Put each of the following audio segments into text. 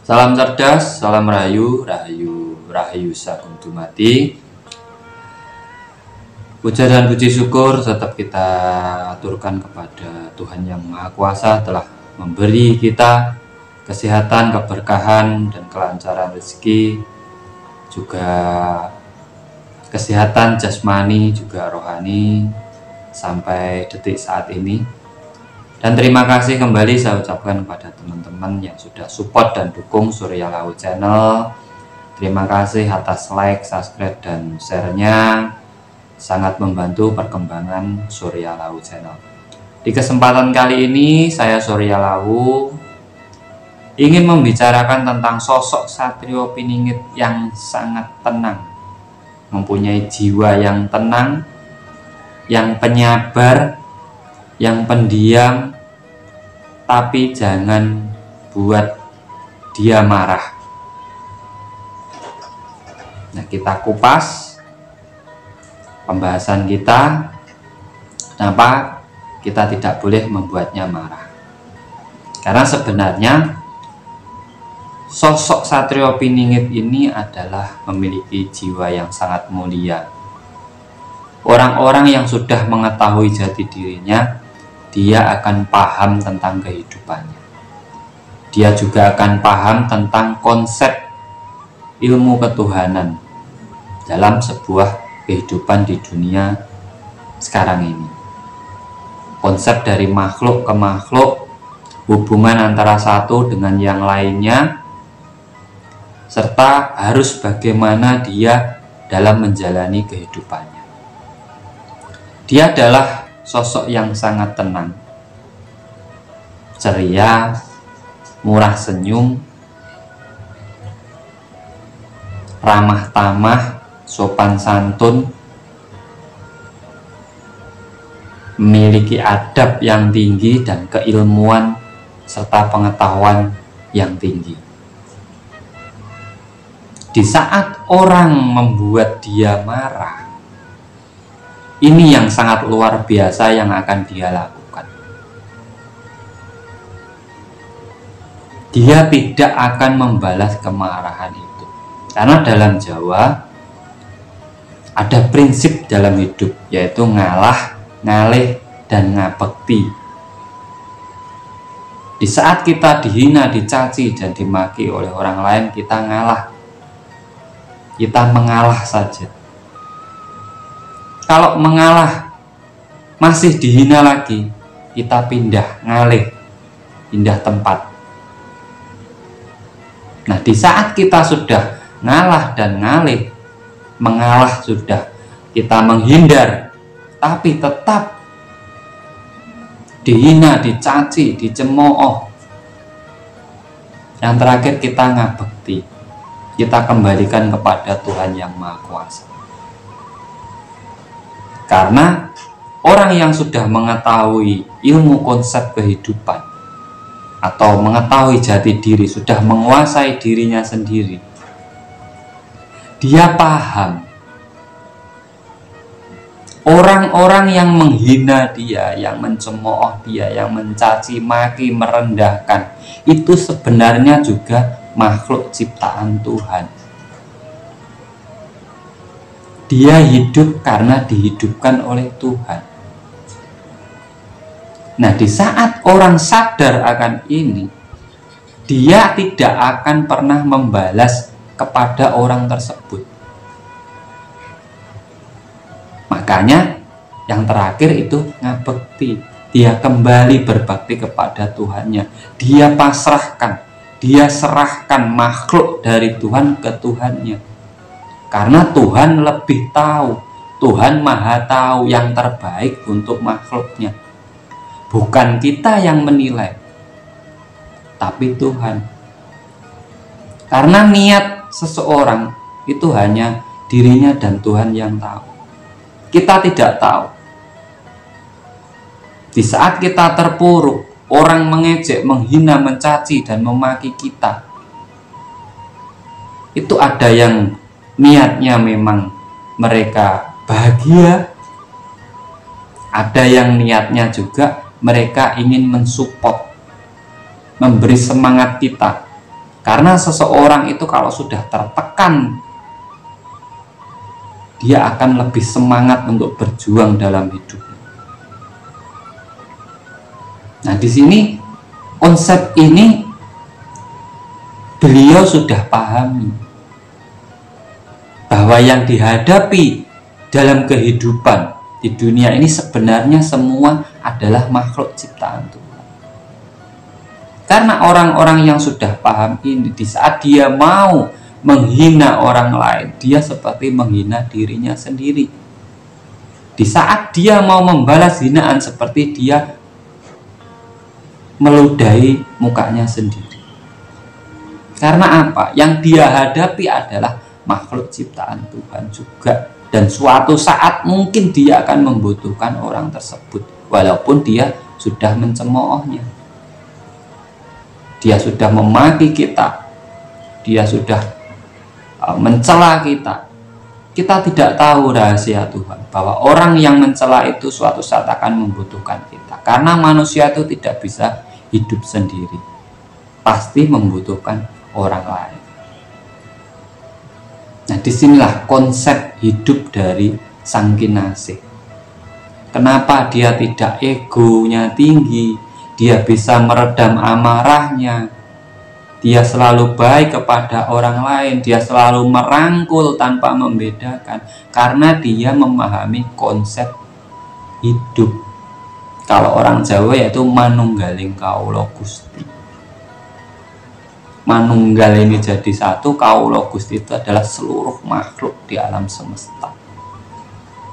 Salam cerdas, salam rahayu, rahayu, rahayu sagung dumadi. Puja dan puji syukur tetap kita aturkan kepada Tuhan Yang Maha Kuasa telah memberi kita kesehatan, keberkahan, dan kelancaran rezeki, juga kesehatan jasmani, juga rohani sampai detik saat ini. Dan terima kasih kembali saya ucapkan kepada teman-teman yang sudah support dan dukung Surya Lau Channel. Terima kasih atas like, subscribe, dan share-nya. Sangat membantu perkembangan Surya Lau Channel. Di kesempatan kali ini saya Surya Lau ingin membicarakan tentang sosok Satrio Piningit yang sangat tenang, mempunyai jiwa yang tenang, yang penyabar, yang pendiam, tapi jangan buat dia marah. Nah, kita kupas pembahasan kita, kenapa kita tidak boleh membuatnya marah. Karena sebenarnya sosok Satrio Piningit ini adalah memiliki jiwa yang sangat mulia. Orang-orang yang sudah mengetahui jati dirinya, dia akan paham tentang kehidupannya. Dia juga akan paham tentang konsep ilmu ketuhanan dalam sebuah kehidupan di dunia sekarang ini. Konsep dari makhluk ke makhluk, hubungan antara satu dengan yang lainnya, serta harus bagaimana dia dalam menjalani kehidupannya. Dia adalah sosok yang sangat tenang, ceria, murah senyum, ramah tamah, sopan santun, memiliki adab yang tinggi dan keilmuan serta pengetahuan yang tinggi. Di saat orang membuat dia marah, ini yang sangat luar biasa yang akan dia lakukan. Dia tidak akan membalas kemarahan itu. Karena dalam Jawa ada prinsip dalam hidup, yaitu ngalah, ngalih, dan ngabekti. Di saat kita dihina, dicaci, dan dimaki oleh orang lain, kita ngalah. Kita mengalah saja. Kalau mengalah masih dihina lagi, kita pindah, ngalih, pindah tempat. Nah, di saat kita sudah ngalah dan ngalih, mengalah sudah, kita menghindar, tapi tetap dihina, dicaci, dicemooh. Yang terakhir kita ngabekti, kita kembalikan kepada Tuhan Yang Maha Kuasa. Karena orang yang sudah mengetahui ilmu konsep kehidupan atau mengetahui jati diri, sudah menguasai dirinya sendiri, dia paham orang-orang yang menghina dia, yang mencemooh dia, yang mencaci maki, merendahkan, itu sebenarnya juga makhluk ciptaan Tuhan. Dia hidup karena dihidupkan oleh Tuhan. Nah, di saat orang sadar akan ini, dia tidak akan pernah membalas kepada orang tersebut. Makanya yang terakhir itu ngabekti. Dia kembali berbakti kepada Tuhannya. Dia pasrahkan, dia serahkan makhluk dari Tuhan ke Tuhannya. Karena Tuhan lebih tahu, Tuhan Maha tahu yang terbaik untuk makhluknya. Bukan kita yang menilai, tapi Tuhan. Karena niat seseorang itu hanya dirinya dan Tuhan yang tahu. Kita tidak tahu. Di saat kita terpuruk, orang mengejek, menghina, mencaci, dan memaki kita, itu ada yang niatnya memang mereka bahagia, ada yang niatnya juga mereka ingin mensupport, memberi semangat kita Karena seseorang itu kalau sudah tertekan, dia akan lebih semangat untuk berjuang dalam hidup. Nah, di sini konsep ini beliau sudah pahami bahwa yang dihadapi dalam kehidupan di dunia ini sebenarnya semua adalah makhluk ciptaan Tuhan. Karena orang-orang yang sudah paham ini, di saat dia mau menghina orang lain, dia seperti menghina dirinya sendiri. Di saat dia mau membalas hinaan, seperti dia meludahi mukanya sendiri. Karena apa? Yang dia hadapi adalah makhluk ciptaan Tuhan juga. Dan suatu saat mungkin dia akan membutuhkan orang tersebut, walaupun dia sudah mencemoohnya, dia sudah memaki kita, dia sudah mencela kita. Kita tidak tahu rahasia Tuhan bahwa orang yang mencela itu suatu saat akan membutuhkan kita. Karena manusia itu tidak bisa hidup sendiri, pasti membutuhkan orang lain. Nah, disinilah konsep hidup dari Sang Kinasih. Kenapa dia tidak egonya tinggi, dia bisa meredam amarahnya, dia selalu baik kepada orang lain, dia selalu merangkul tanpa membedakan, karena dia memahami konsep hidup. Kalau orang Jawa yaitu manunggaling kawula Gusti. Manunggal ini jadi satu, kawula Gusti itu adalah seluruh makhluk di alam semesta.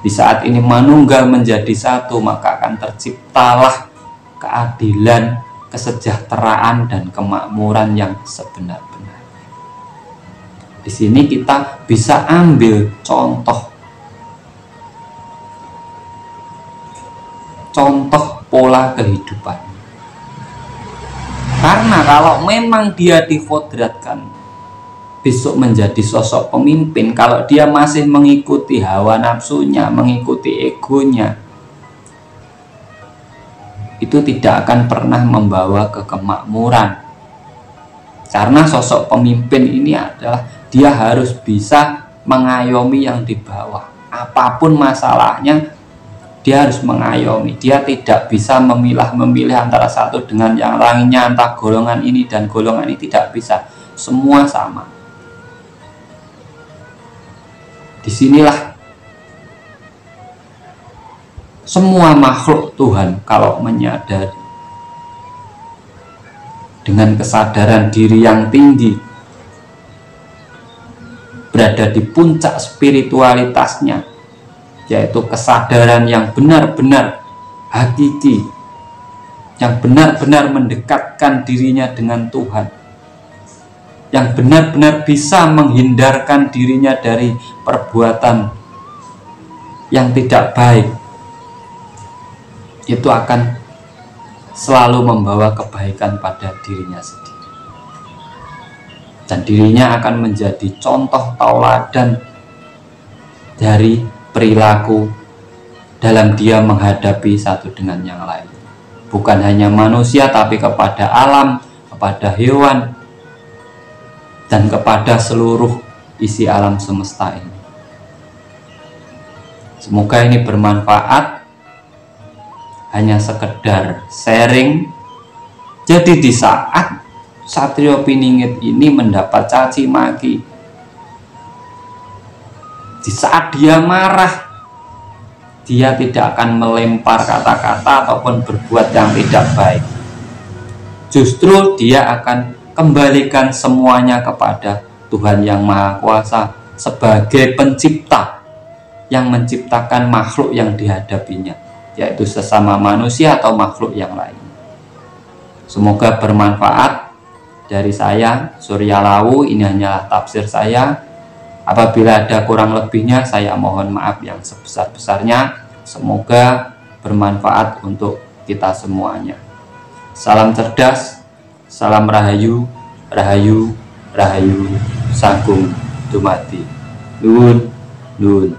Di saat ini manunggal menjadi satu, maka akan terciptalah keadilan, kesejahteraan, dan kemakmuran yang sebenar-benarnya. Di sini kita bisa ambil contoh pola kehidupan. Karena kalau memang dia dikodratkan besok menjadi sosok pemimpin, kalau dia masih mengikuti hawa nafsunya, mengikuti egonya, itu tidak akan pernah membawa ke kemakmuran. Karena sosok pemimpin ini adalah dia harus bisa mengayomi yang di bawah. Apapun masalahnya, dia harus mengayomi. Dia tidak bisa memilah-memilih antara satu dengan yang lainnya, antara golongan ini dan golongan ini, tidak bisa. Semua sama. Disinilah semua makhluk Tuhan kalau menyadari dengan kesadaran diri yang tinggi, berada di puncak spiritualitasnya, yaitu kesadaran yang benar-benar hakiki, yang benar-benar mendekatkan dirinya dengan Tuhan, yang benar-benar bisa menghindarkan dirinya dari perbuatan yang tidak baik, itu akan selalu membawa kebaikan pada dirinya sendiri, dan dirinya akan menjadi contoh tauladan dari perilaku dalam dia menghadapi satu dengan yang lain. Bukan hanya manusia, tapi kepada alam, kepada hewan, dan kepada seluruh isi alam semesta ini. Semoga ini bermanfaat, hanya sekedar sharing. Jadi di saat Satrio Piningit ini mendapat caci maki, di saat dia marah, dia tidak akan melempar kata-kata ataupun berbuat yang tidak baik. Justru dia akan kembalikan semuanya kepada Tuhan yang Maha Kuasa sebagai pencipta yang menciptakan makhluk yang dihadapinya, yaitu sesama manusia atau makhluk yang lain. Semoga bermanfaat. Dari saya, Surya Lawu, ini hanyalah tafsir saya. Apabila ada kurang lebihnya, saya mohon maaf yang sebesar-besarnya. Semoga bermanfaat untuk kita semuanya. Salam cerdas, salam rahayu, rahayu, rahayu, sagung dumadi. Nuwun, nuwun.